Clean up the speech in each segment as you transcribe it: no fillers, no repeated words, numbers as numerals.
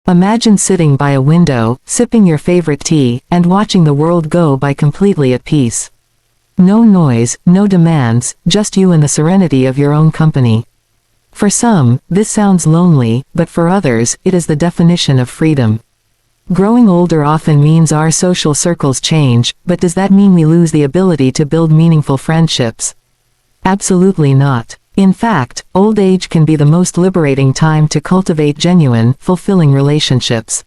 Imagine sitting by a window, sipping your favorite tea, and watching the world go by completely at peace. No noise, no demands, just you and the serenity of your own company. For some, this sounds lonely, but for others, it is the definition of freedom. Growing older often means our social circles change, but does that mean we lose the ability to build meaningful friendships? Absolutely not. In fact, old age can be the most liberating time to cultivate genuine, fulfilling relationships.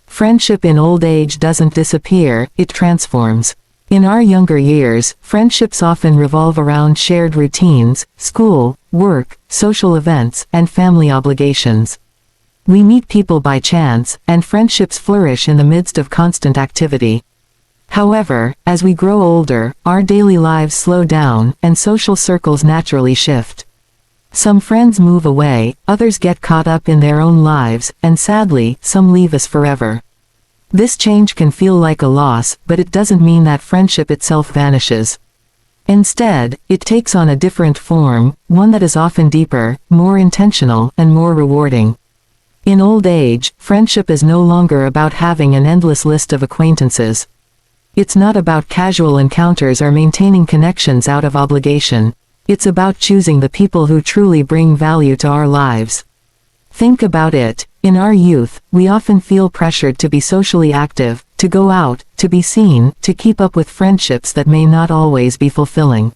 Friendship in old age doesn't disappear, it transforms. In our younger years, friendships often revolve around shared routines, school, work, social events, and family obligations. We meet people by chance, and friendships flourish in the midst of constant activity. However, as we grow older, our daily lives slow down, and social circles naturally shift. Some friends move away, others get caught up in their own lives, and sadly, some leave us forever. This change can feel like a loss, but it doesn't mean that friendship itself vanishes. Instead, it takes on a different form, one that is often deeper, more intentional, and more rewarding. In old age, friendship is no longer about having an endless list of acquaintances. It's not about casual encounters or maintaining connections out of obligation. It's about choosing the people who truly bring value to our lives. Think about it. In our youth, we often feel pressured to be socially active, to go out, to be seen, to keep up with friendships that may not always be fulfilling.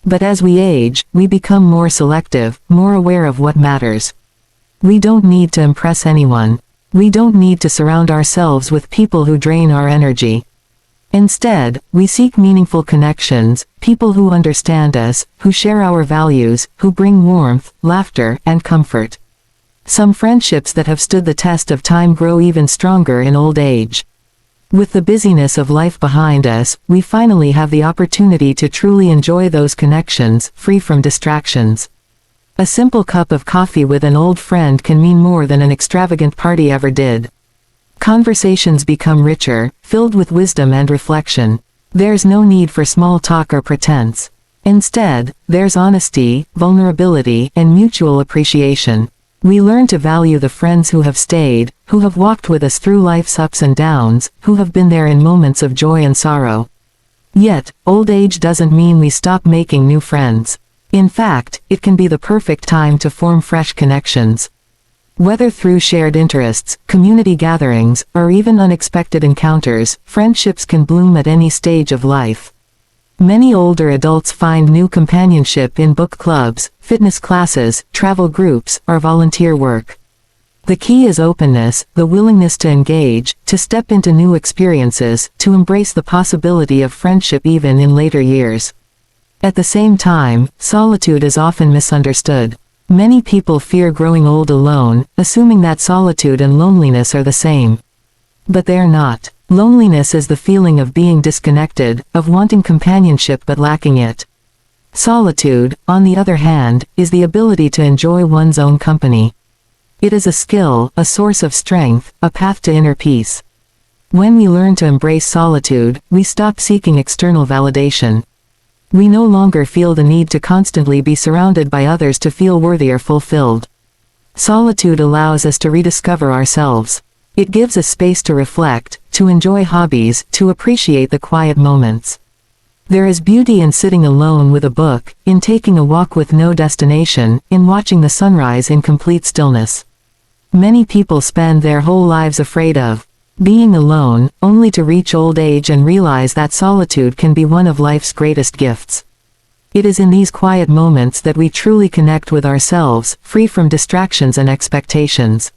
But as we age, we become more selective, more aware of what matters. We don't need to impress anyone. We don't need to surround ourselves with people who drain our energy. Instead, we seek meaningful connections, people who understand us, who share our values, who bring warmth, laughter, and comfort. Some friendships that have stood the test of time grow even stronger in old age. With the busyness of life behind us, we finally have the opportunity to truly enjoy those connections, free from distractions. A simple cup of coffee with an old friend can mean more than an extravagant party ever did. Conversations become richer, filled with wisdom and reflection. There's no need for small talk or pretense. Instead, there's honesty, vulnerability, and mutual appreciation. We learn to value the friends who have stayed, who have walked with us through life's ups and downs, who have been there in moments of joy and sorrow. Yet, old age doesn't mean we stop making new friends. In fact, it can be the perfect time to form fresh connections. Whether through shared interests, community gatherings, or even unexpected encounters, friendships can bloom at any stage of life. Many older adults find new companionship in book clubs, fitness classes, travel groups, or volunteer work. The key is openness, the willingness to engage, to step into new experiences, to embrace the possibility of friendship even in later years. At the same time, solitude is often misunderstood. Many people fear growing old alone, assuming that solitude and loneliness are the same. But they're not. Loneliness is the feeling of being disconnected, of wanting companionship but lacking it. Solitude, on the other hand, is the ability to enjoy one's own company. It is a skill, a source of strength, a path to inner peace. When we learn to embrace solitude, we stop seeking external validation. We no longer feel the need to constantly be surrounded by others to feel worthy or fulfilled. Solitude allows us to rediscover ourselves. It gives us space to reflect, to enjoy hobbies, to appreciate the quiet moments. There is beauty in sitting alone with a book, in taking a walk with no destination, in watching the sunrise in complete stillness. Many people spend their whole lives afraid of being alone, only to reach old age and realize that solitude can be one of life's greatest gifts. It is in these quiet moments that we truly connect with ourselves, free from distractions and expectations.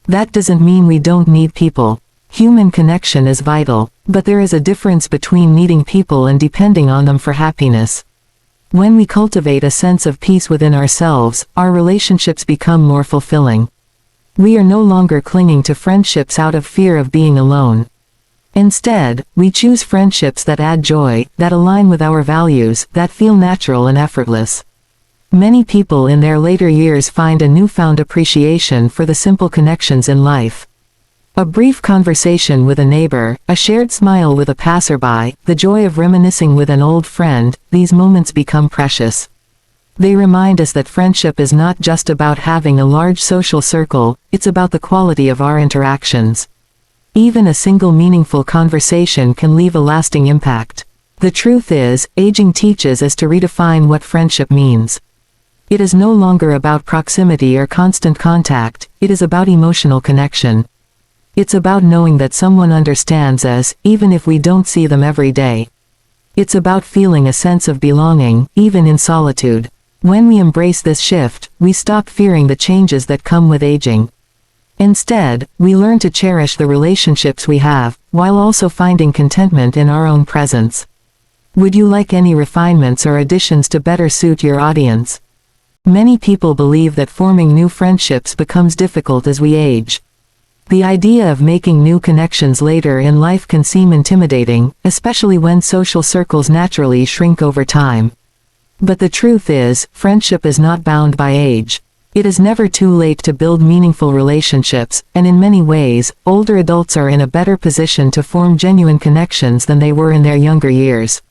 That doesn't mean we don't need people. Human connection is vital, but there is a difference between needing people and depending on them for happiness. When we cultivate a sense of peace within ourselves, our relationships become more fulfilling. We are no longer clinging to friendships out of fear of being alone. Instead, we choose friendships that add joy, that align with our values, that feel natural and effortless. Many people in their later years find a newfound appreciation for the simple connections in life. A brief conversation with a neighbor, a shared smile with a passerby, the joy of reminiscing with an old friend, these moments become precious. They remind us that friendship is not just about having a large social circle, it's about the quality of our interactions. Even a single meaningful conversation can leave a lasting impact. The truth is, aging teaches us to redefine what friendship means. It is no longer about proximity or constant contact, it is about emotional connection. It's about knowing that someone understands us, even if we don't see them every day. It's about feeling a sense of belonging, even in solitude. When we embrace this shift, we stop fearing the changes that come with aging. Instead, we learn to cherish the relationships we have, while also finding contentment in our own presence. Would you like any refinements or additions to better suit your audience? Many people believe that forming new friendships becomes difficult as we age. The idea of making new connections later in life can seem intimidating, especially when social circles naturally shrink over time. But the truth is, friendship is not bound by age. It is never too late to build meaningful relationships, and in many ways, older adults are in a better position to form genuine connections than they were in their younger years.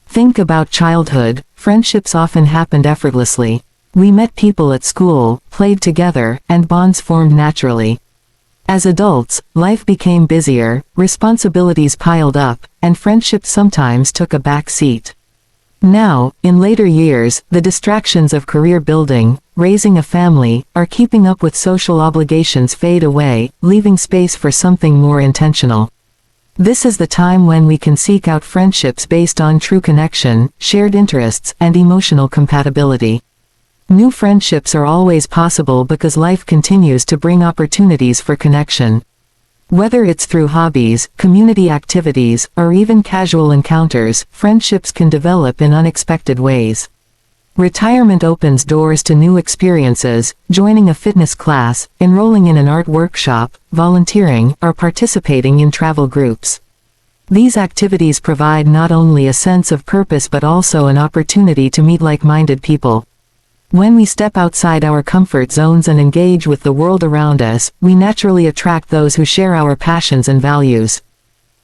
Think about childhood. Friendships often happened effortlessly. We met people at school, played together, and bonds formed naturally. As adults, life became busier, responsibilities piled up, and friendships sometimes took a back seat. Now, in later years, the distractions of career building, raising a family, or keeping up with social obligations fade away, leaving space for something more intentional. This is the time when we can seek out friendships based on true connection, shared interests, and emotional compatibility. New friendships are always possible because life continues to bring opportunities for connection. Whether it's through hobbies, community activities, or even casual encounters, friendships can develop in unexpected ways. Retirement opens doors to new experiences. Joining a fitness class, enrolling in an art workshop, volunteering, or participating in travel groups. These activities provide not only a sense of purpose but also an opportunity to meet like-minded people. When we step outside our comfort zones and engage with the world around us, we naturally attract those who share our passions and values.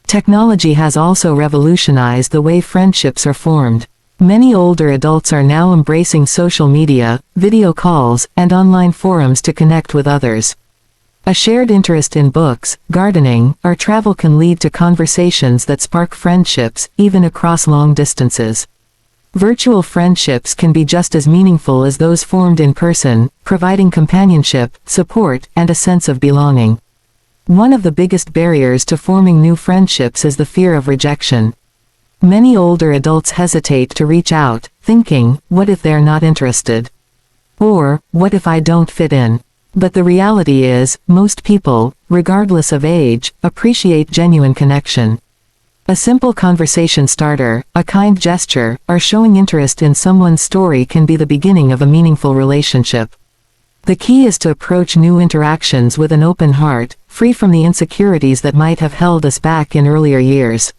Technology has also revolutionized the way friendships are formed. Many older adults are now embracing social media, video calls, and online forums to connect with others. A shared interest in books, gardening, or travel can lead to conversations that spark friendships, even across long distances. Virtual friendships can be just as meaningful as those formed in person, providing companionship, support, and a sense of belonging. One of the biggest barriers to forming new friendships is the fear of rejection. Many older adults hesitate to reach out, thinking, what if they're not interested? Or, what if I don't fit in? But the reality is, most people, regardless of age, appreciate genuine connection. A simple conversation starter, a kind gesture, or showing interest in someone's story can be the beginning of a meaningful relationship. The key is to approach new interactions with an open heart, free from the insecurities that might have held us back in earlier years.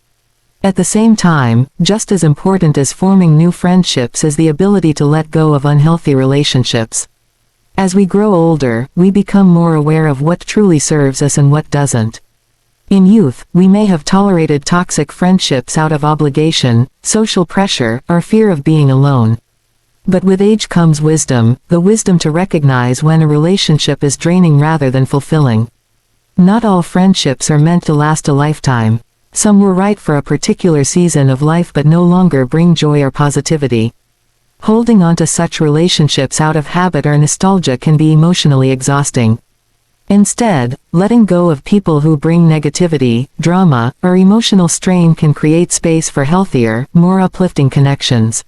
At the same time, just as important as forming new friendships is the ability to let go of unhealthy relationships. As we grow older, we become more aware of what truly serves us and what doesn't. In youth, we may have tolerated toxic friendships out of obligation, social pressure, or fear of being alone. But with age comes wisdom, the wisdom to recognize when a relationship is draining rather than fulfilling. Not all friendships are meant to last a lifetime. Some were right for a particular season of life but no longer bring joy or positivity. Holding on to such relationships out of habit or nostalgia can be emotionally exhausting. Instead, letting go of people who bring negativity, drama, or emotional strain can create space for healthier, more uplifting connections.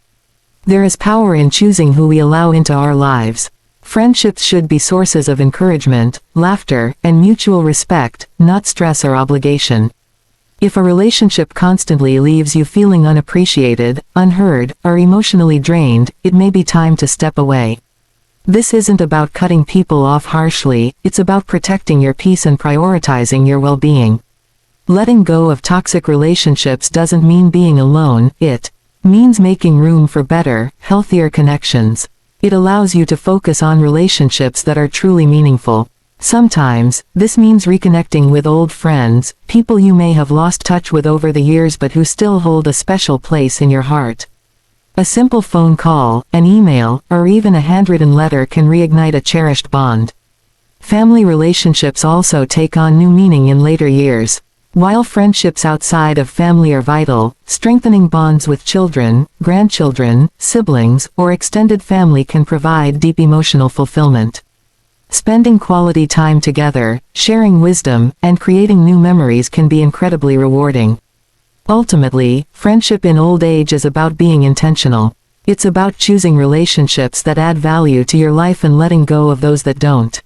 There is power in choosing who we allow into our lives. Friendships should be sources of encouragement, laughter, and mutual respect, not stress or obligation. If a relationship constantly leaves you feeling unappreciated, unheard, or emotionally drained, it may be time to step away. This isn't about cutting people off harshly, it's about protecting your peace and prioritizing your well-being. Letting go of toxic relationships doesn't mean being alone, it means making room for better, healthier connections. It allows you to focus on relationships that are truly meaningful. Sometimes, this means reconnecting with old friends, people you may have lost touch with over the years but who still hold a special place in your heart. A simple phone call, an email, or even a handwritten letter can reignite a cherished bond. Family relationships also take on new meaning in later years. While friendships outside of family are vital, strengthening bonds with children, grandchildren, siblings, or extended family can provide deep emotional fulfillment. Spending quality time together, sharing wisdom, and creating new memories can be incredibly rewarding. Ultimately, friendship in old age is about being intentional. It's about choosing relationships that add value to your life and letting go of those that don't.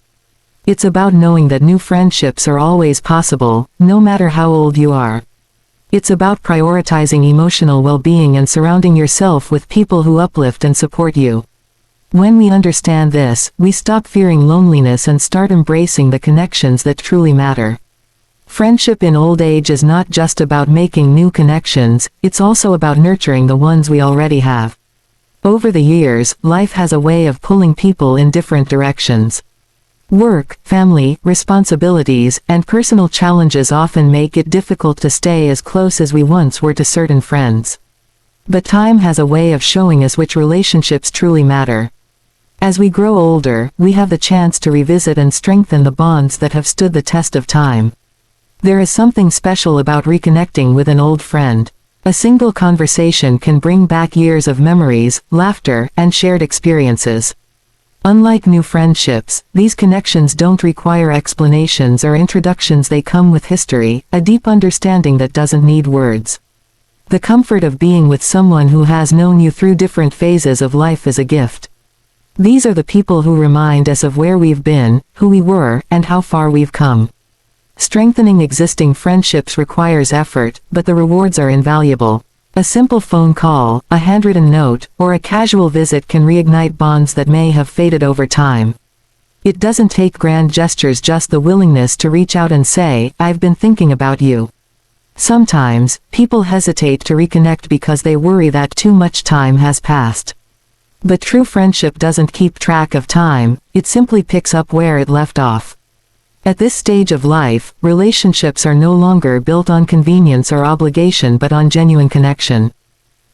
It's about knowing that new friendships are always possible, no matter how old you are. It's about prioritizing emotional well-being and surrounding yourself with people who uplift and support you. When we understand this, we stop fearing loneliness and start embracing the connections that truly matter. Friendship in old age is not just about making new connections, it's also about nurturing the ones we already have. Over the years, life has a way of pulling people in different directions. Work, family, responsibilities, and personal challenges often make it difficult to stay as close as we once were to certain friends. But time has a way of showing us which relationships truly matter. As we grow older, we have the chance to revisit and strengthen the bonds that have stood the test of time. There is something special about reconnecting with an old friend. A single conversation can bring back years of memories, laughter, and shared experiences. Unlike new friendships, these connections don't require explanations or introductions. They come with history, a deep understanding that doesn't need words. The comfort of being with someone who has known you through different phases of life is a gift. These are the people who remind us of where we've been, who we were, and how far we've come. Strengthening existing friendships requires effort, but the rewards are invaluable. A simple phone call, a handwritten note, or a casual visit can reignite bonds that may have faded over time. It doesn't take grand gestures, just the willingness to reach out and say, "I've been thinking about you." Sometimes, people hesitate to reconnect because they worry that too much time has passed. But true friendship doesn't keep track of time, it simply picks up where it left off. At this stage of life, relationships are no longer built on convenience or obligation but on genuine connection.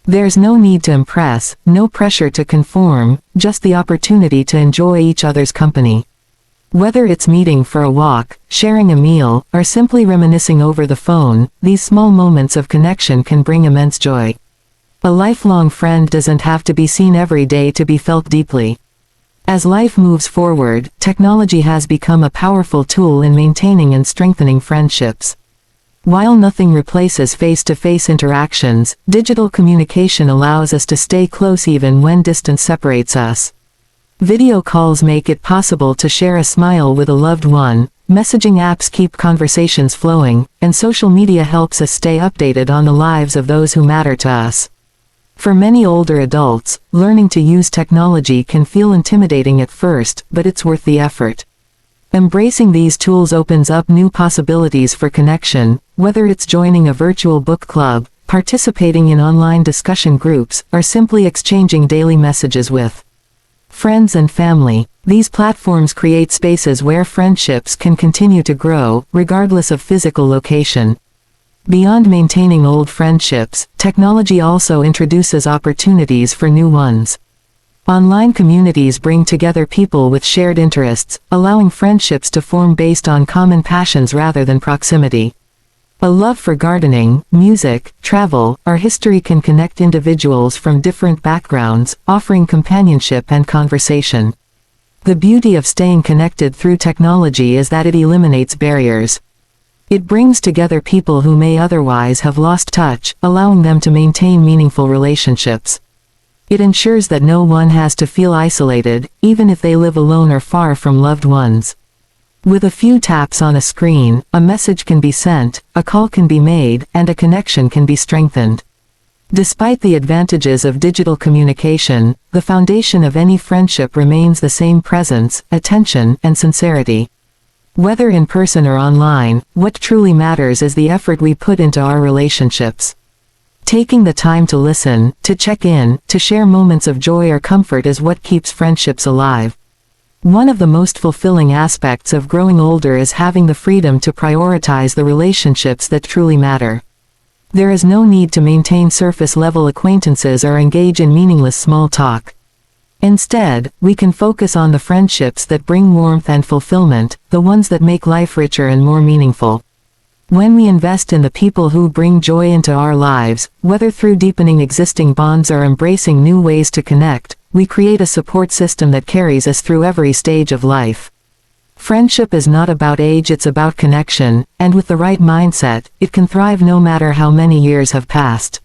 There's no need to impress, no pressure to conform, just the opportunity to enjoy each other's company. Whether it's meeting for a walk, sharing a meal, or simply reminiscing over the phone, these small moments of connection can bring immense joy. A lifelong friend doesn't have to be seen every day to be felt deeply. As life moves forward, technology has become a powerful tool in maintaining and strengthening friendships. While nothing replaces face-to-face interactions, digital communication allows us to stay close even when distance separates us. Video calls make it possible to share a smile with a loved one, messaging apps keep conversations flowing, and social media helps us stay updated on the lives of those who matter to us. For many older adults, learning to use technology can feel intimidating at first, but it's worth the effort. Embracing these tools opens up new possibilities for connection, whether it's joining a virtual book club, participating in online discussion groups, or simply exchanging daily messages with friends and family. These platforms create spaces where friendships can continue to grow, regardless of physical location. Beyond maintaining old friendships, technology also introduces opportunities for new ones. Online communities bring together people with shared interests, allowing friendships to form based on common passions rather than proximity. A love for gardening, music, travel, or history can connect individuals from different backgrounds, offering companionship and conversation. The beauty of staying connected through technology is that it eliminates barriers. It brings together people who may otherwise have lost touch, allowing them to maintain meaningful relationships. It ensures that no one has to feel isolated, even if they live alone or far from loved ones. With a few taps on a screen, a message can be sent, a call can be made, and a connection can be strengthened. Despite the advantages of digital communication, the foundation of any friendship remains the same: presence, attention, and sincerity. Whether in person or online, what truly matters is the effort we put into our relationships. Taking the time to listen, to check in, to share moments of joy or comfort is what keeps friendships alive. One of the most fulfilling aspects of growing older is having the freedom to prioritize the relationships that truly matter. There is no need to maintain surface-level acquaintances or engage in meaningless small talk. Instead, we can focus on the friendships that bring warmth and fulfillment, the ones that make life richer and more meaningful. When we invest in the people who bring joy into our lives, whether through deepening existing bonds or embracing new ways to connect, we create a support system that carries us through every stage of life. Friendship is not about age, it's about connection, and with the right mindset, it can thrive no matter how many years have passed.